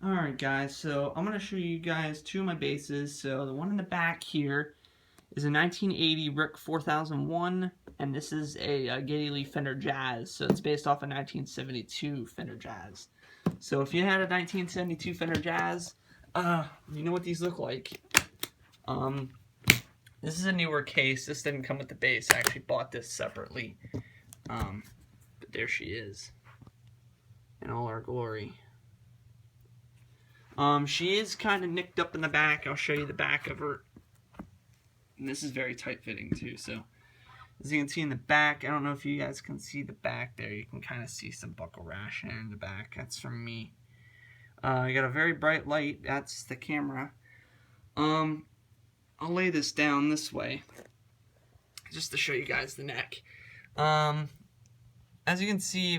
Alright guys, so I'm going to show you guys two of my basses. So the one in the back here is a 1980 Rick 4001, and this is a Geddy Fender Jazz. So it's based off a 1972 Fender Jazz. So if you had a 1972 Fender Jazz, you know what these look like. This is a newer case. This didn't come with the bass. I actually bought this separately. But there she is in all her glory. She is kind of nicked up in the back. I'll show you the back of her. And this is very tight fitting too. So as you can see in the back, I don't know if you guys can see the back there. You can kind of see some buckle rash in the back. That's from me. I got a very bright light. That's the camera. I'll lay this down this way just to show you guys the neck. As you can see,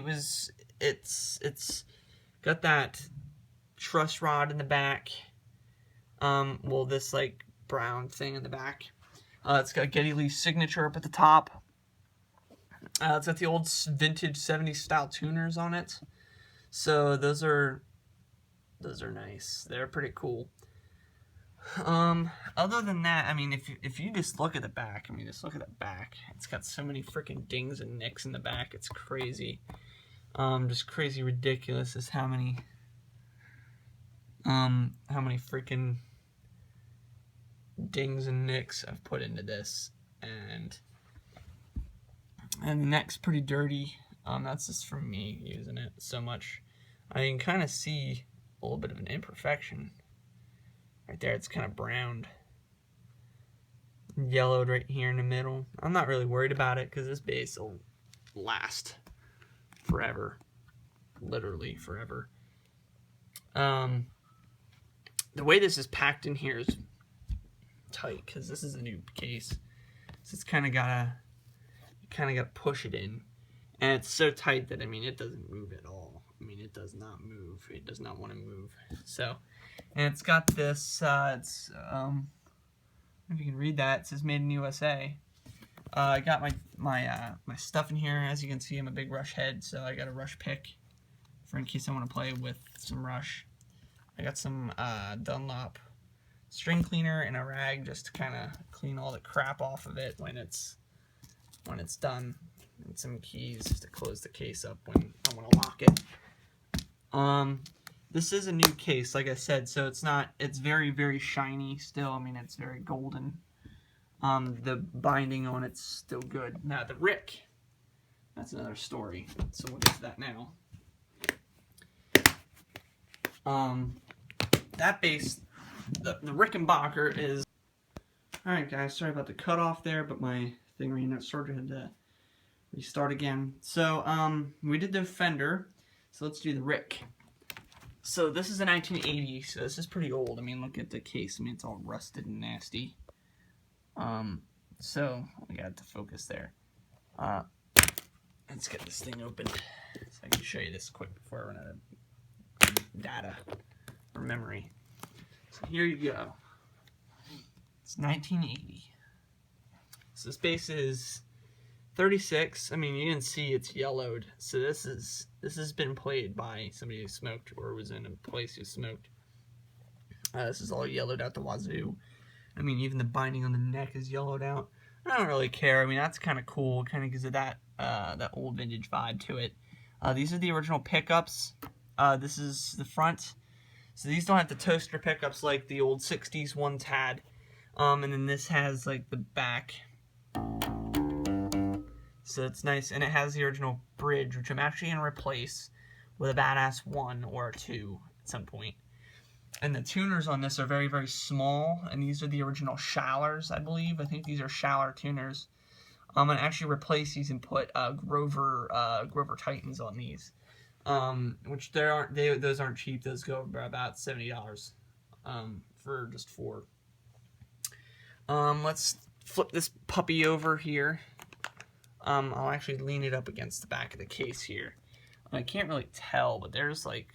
it's got that truss rod in the back. Well, this like brown thing in the back. It's got Geddy Lee's signature up at the top. It's got the old vintage 70s style tuners on it. So those are nice. They're pretty cool. Other than that, I mean, if you just look at the back, just look at the back. It's got so many freaking dings and nicks in the back. It's crazy. Just crazy ridiculous is how many freaking dings and nicks I've put into this, and the neck's pretty dirty. That's just from me using it so much. I can kind of see a little bit of an imperfection right there. It's kind of browned, yellowed right here in the middle. I'm not really worried about it because this bass will last forever, literally forever. The way this is packed in here is tight because this is a new case, so it's kind of gotta push it in, and it's so tight that it doesn't move at all. It does not move. It does not want to move. So, and it's got this. I don't know if you can read that. It says "Made in USA." I got my stuff in here. As you can see, I'm a big Rush head, so I got a Rush pick for in case I want to play with some Rush. I got some Dunlop string cleaner and a rag just to kind of clean all the crap off of it when it's done, and some keys to close the case up when I want to lock it. This is a new case, like I said, so it's very, very shiny still. It's very golden. The binding on it's still good. Now the Rick, that's another story, so we'll get to that now. That bass, the Rickenbacker is... Alright guys, sorry about the cutoff there, but my thing ran out, sort of had to restart again. So, we did the Fender, so let's do the Rick. So this is a 1980, so this is pretty old. Look at the case. it's all rusted and nasty. So we got to focus there. Let's get this thing open so I can show you this quick before I run out of data or memory. So here you go. It's 1980. So this bass is 36. You can see it's yellowed. So this has been played by somebody who smoked or was in a place who smoked. This is all yellowed out the wazoo. Even the binding on the neck is yellowed out. I don't really care. That's kind of cool. Kind of gives it that old vintage vibe to it. These are the original pickups. This is the front. So these don't have the toaster pickups like the old 60s ones had. And then this has like the back. So it's nice, and it has the original bridge, which I'm actually going to replace with a badass 1 or a 2 at some point. And the tuners on this are very, very small, and these are the original Schallers, I believe. I think these are Schaller tuners. I'm going to actually replace these and put Grover Titans on these, which those aren't cheap. Those go for about $70 for just 4. Let's flip this puppy over here. I'll actually lean it up against the back of the case here. I can't really tell, but there's look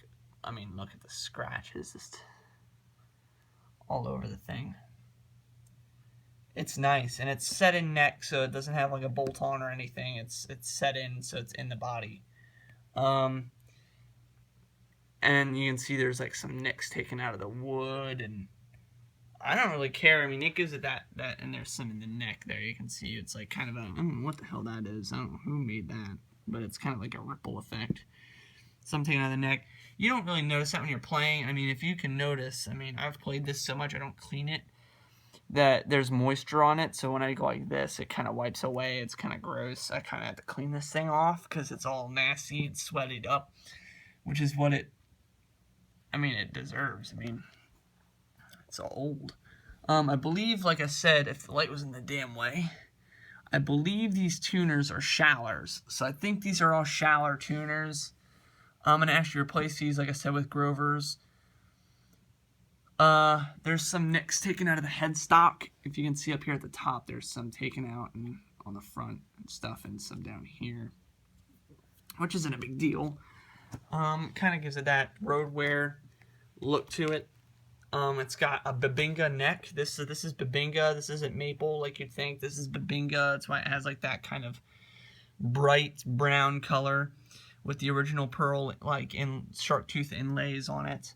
at the scratches just all over the thing. It's nice, and it's set in neck, so it doesn't have like a bolt on or anything. anything. It's set in, so it's in the body. And you can see there's like some nicks taken out of the wood, and I don't really care. I mean, it gives it that, and there's some in the neck there. You can see it's like kind of a, I don't know what the hell that is. I don't know who made that, but it's kind of like a ripple effect. Some taken out of the neck. You don't really notice that when you're playing. I mean, if you can notice, I mean, I've played this so much I don't clean it, that there's moisture on it. So when I go like this, it kind of wipes away. It's kind of gross. I kind of have to clean this thing off because it's all nasty and sweated up, which is what it deserves. I mean, it's all old. I believe, like I said, if the light was in the damn way, I believe these tuners are shallers. So I think these are all shaller tuners. I'm going to actually replace these, like I said, with Grovers. There's some nicks taken out of the headstock. If you can see up here at the top, there's some taken out and on the front and stuff, and some down here, which isn't a big deal. Kind of gives it that road wear look to it. It's got a Bubinga neck. This is Bubinga. This isn't maple like you'd think. This is Bubinga. That's why it has like that kind of bright brown color with the original pearl like in shark tooth inlays on it.